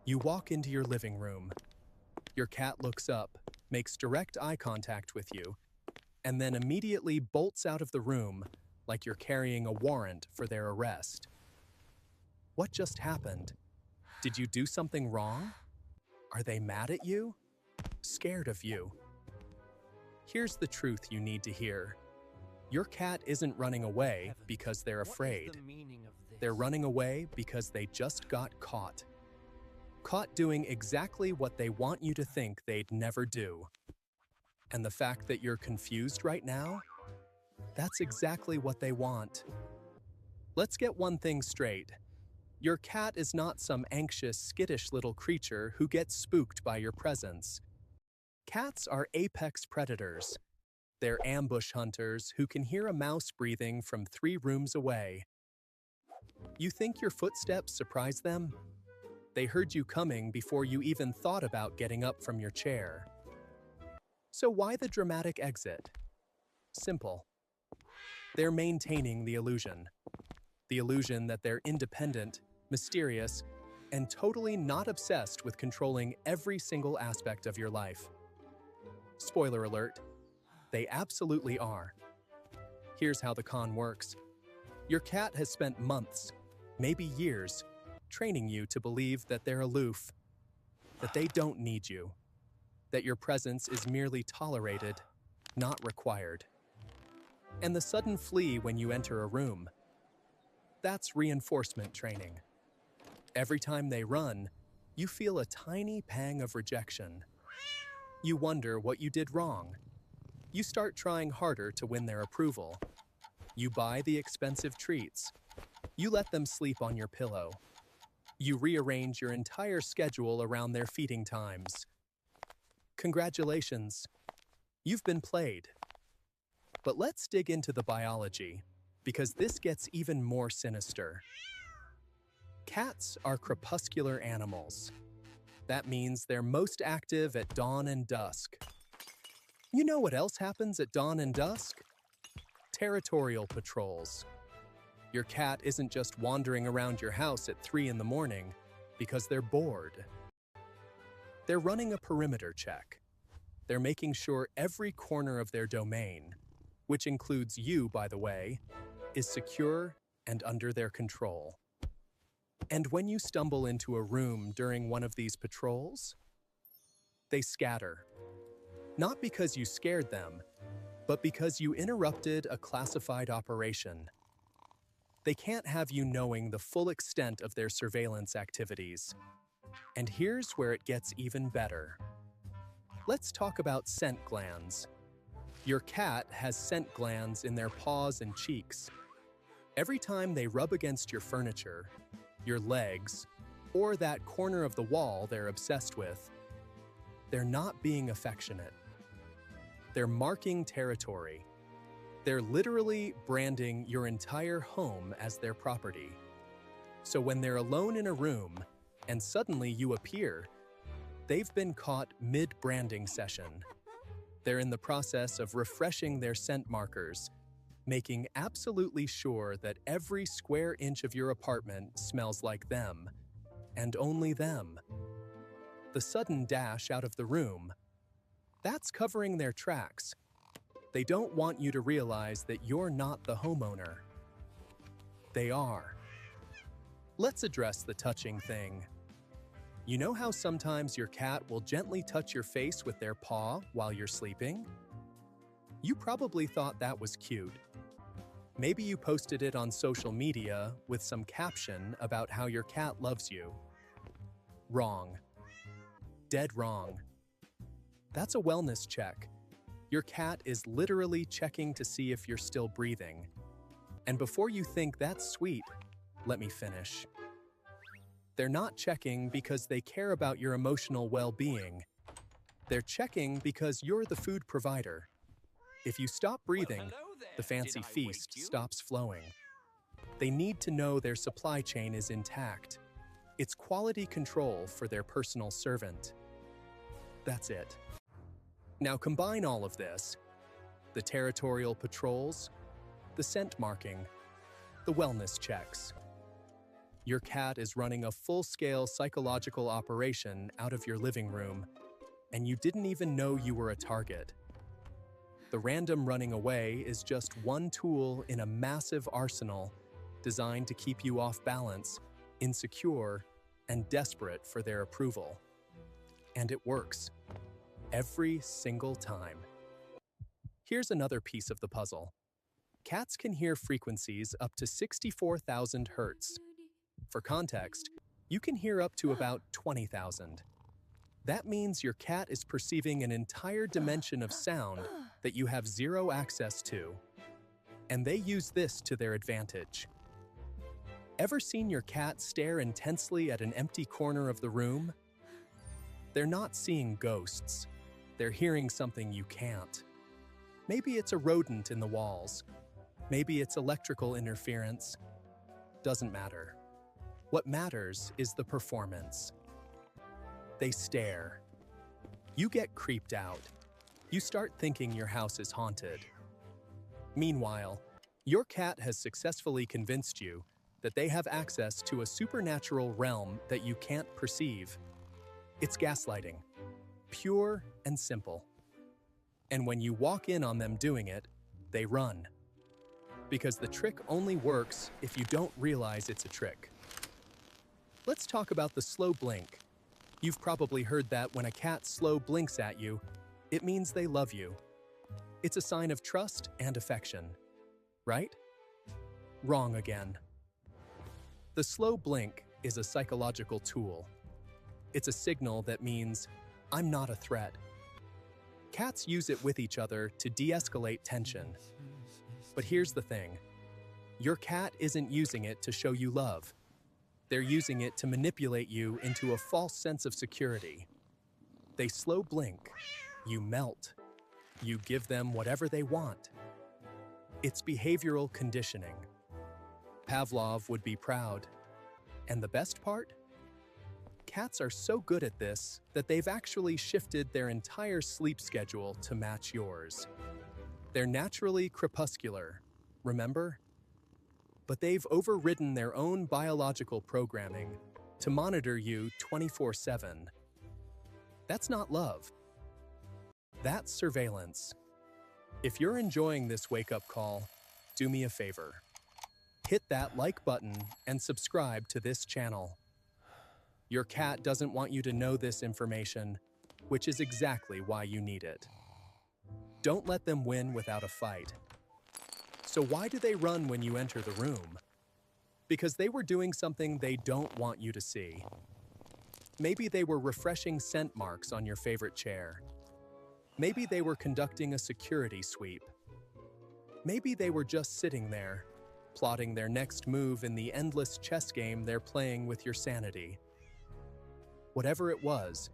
You walk into your living room. Your cat looks up, makes direct eye contact with you, and then immediately bolts out of the room like you're carrying a warrant for their arrest. What just happened? Did you do something wrong? Are they mad at you? Scared of you? Here's the truth you need to hear. Your cat isn't running away because they're afraid. They're running away because they just got caught. Caught doing exactly what they want you to think they'd never do. And the fact that you're confused right now? That's exactly what they want. Let's get one thing straight. Your cat is not some anxious, skittish little creature who gets spooked by your presence. Cats are apex predators. They're ambush hunters who can hear a mouse breathing from 3 rooms away. You think your footsteps surprise them? They heard you coming before you even thought about getting up from your chair. So why the dramatic exit? Simple. They're maintaining the illusion. The illusion that they're independent, mysterious, and totally not obsessed with controlling every single aspect of your life. Spoiler alert, they absolutely are. Here's how the con works. Your cat has spent months, maybe years, training you to believe that they're aloof, that they don't need you, that your presence is merely tolerated, not required. And the sudden flee when you enter a room, that's reinforcement training. Every time they run, you feel a tiny pang of rejection. You wonder what you did wrong. You start trying harder to win their approval. You buy the expensive treats. You let them sleep on your pillow. You rearrange your entire schedule around their feeding times. Congratulations, you've been played. But let's dig into the biology, because this gets even more sinister. Cats are crepuscular animals. That means they're most active at dawn and dusk. You know what else happens at dawn and dusk? Territorial patrols. Your cat isn't just wandering around your house at 3 in the morning because they're bored. They're running a perimeter check. They're making sure every corner of their domain, which includes you, by the way, is secure and under their control. And when you stumble into a room during one of these patrols, they scatter. Not because you scared them, but because you interrupted a classified operation. They can't have you knowing the full extent of their surveillance activities. And here's where it gets even better. Let's talk about scent glands. Your cat has scent glands in their paws and cheeks. Every time they rub against your furniture, your legs, or that corner of the wall they're obsessed with, they're not being affectionate. They're marking territory. They're literally branding your entire home as their property. So when they're alone in a room and suddenly you appear, they've been caught mid-branding session. They're in the process of refreshing their scent markers, making absolutely sure that every square inch of your apartment smells like them, and only them. The sudden dash out of the room, that's covering their tracks. They don't want you to realize that you're not the homeowner. They are. Let's address the touching thing. You know how sometimes your cat will gently touch your face with their paw while you're sleeping? You probably thought that was cute. Maybe you posted it on social media with some caption about how your cat loves you. Wrong. Dead wrong. That's a wellness check. Your cat is literally checking to see if you're still breathing. And before you think that's sweet, let me finish. They're not checking because they care about your emotional well-being. They're checking because you're the food provider. If you stop breathing, the fancy feast stops flowing. They need to know their supply chain is intact. It's quality control for their personal servant. That's it. Now combine all of this, the territorial patrols, the scent marking, the wellness checks. Your cat is running a full-scale psychological operation out of your living room, and you didn't even know you were a target. The random running away is just one tool in a massive arsenal designed to keep you off balance, insecure, and desperate for their approval. And it works. Every single time. Here's another piece of the puzzle. Cats can hear frequencies up to 64,000 hertz. For context, you can hear up to about 20,000. That means your cat is perceiving an entire dimension of sound that you have zero access to. And they use this to their advantage. Ever seen your cat stare intensely at an empty corner of the room? They're not seeing ghosts. They're hearing something you can't. Maybe it's a rodent in the walls. Maybe it's electrical interference. Doesn't matter. What matters is the performance. They stare. You get creeped out. You start thinking your house is haunted. Meanwhile, your cat has successfully convinced you that they have access to a supernatural realm that you can't perceive. It's gaslighting. Pure and simple. And when you walk in on them doing it, they run. Because the trick only works if you don't realize it's a trick. Let's talk about the slow blink. You've probably heard that when a cat slow blinks at you, it means they love you. It's a sign of trust and affection, right? Wrong again. The slow blink is a psychological tool. It's a signal that means, I'm not a threat. Cats use it with each other to de-escalate tension. But here's the thing. Your cat isn't using it to show you love. They're using it to manipulate you into a false sense of security. They slow blink. You melt. You give them whatever they want. It's behavioral conditioning. Pavlov would be proud. And the best part? Cats are so good at this that they've actually shifted their entire sleep schedule to match yours. They're naturally crepuscular, remember? But they've overridden their own biological programming to monitor you 24/7. That's not love. That's surveillance. If you're enjoying this wake-up call, do me a favor. Hit that like button and subscribe to this channel. Your cat doesn't want you to know this information, which is exactly why you need it. Don't let them win without a fight. So why do they run when you enter the room? Because they were doing something they don't want you to see. Maybe they were refreshing scent marks on your favorite chair. Maybe they were conducting a security sweep. Maybe they were just sitting there, plotting their next move in the endless chess game they're playing with your sanity. Whatever it was,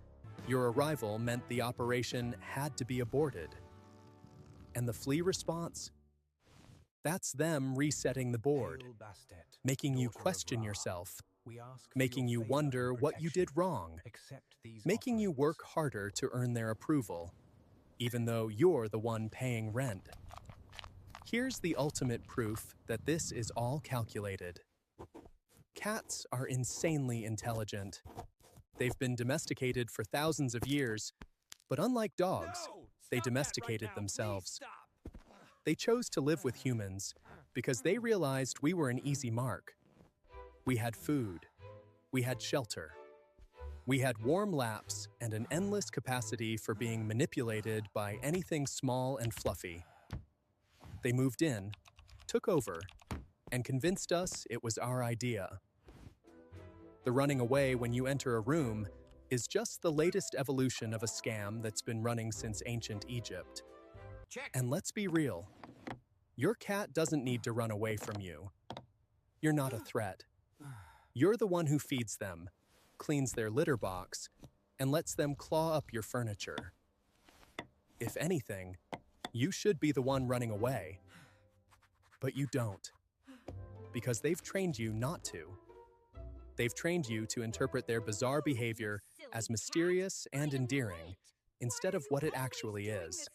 your arrival meant the operation had to be aborted. And the flea response? That's them resetting the board, making you question yourself, making you wonder what you did wrong, making you work harder to earn their approval, even though you're the one paying rent. Here's the ultimate proof that this is all calculated. Cats are insanely intelligent. They've been domesticated for thousands of years, but unlike dogs, they domesticated themselves. They chose to live with humans because they realized we were an easy mark. We had food. We had shelter. We had warm laps and an endless capacity for being manipulated by anything small and fluffy. They moved in, took over, and convinced us it was our idea. The running away when you enter a room is just the latest evolution of a scam that's been running since ancient Egypt. And let's be real, your cat doesn't need to run away from you. You're not a threat. You're the one who feeds them, cleans their litter box, and lets them claw up your furniture. If anything, you should be the one running away. But you don't, because they've trained you not to. They've trained you to interpret their bizarre behavior as mysterious and endearing, instead of what it actually is.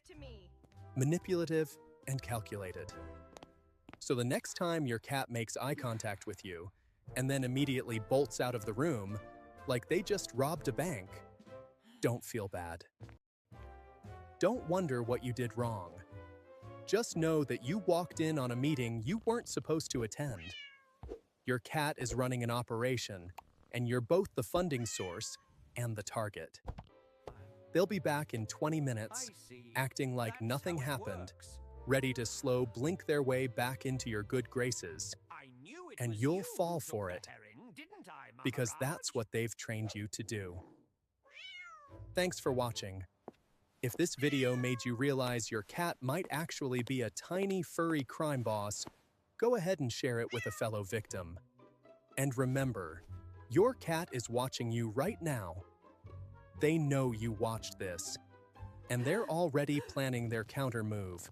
Manipulative and calculated. So the next time your cat makes eye contact with you, and then immediately bolts out of the room like they just robbed a bank, don't feel bad. Don't wonder what you did wrong. Just know that you walked in on a meeting you weren't supposed to attend. Your cat is running an operation, and you're both the funding source and the target. They'll be back in 20 minutes, acting like nothing happened, ready to slow blink their way back into your good graces. And you'll fall for it, because that's what they've trained you to do. Thanks for watching. If this video made you realize your cat might actually be a tiny furry crime boss, go ahead and share it with a fellow victim. And remember, your cat is watching you right now. They know you watched this, and they're already planning their counter move.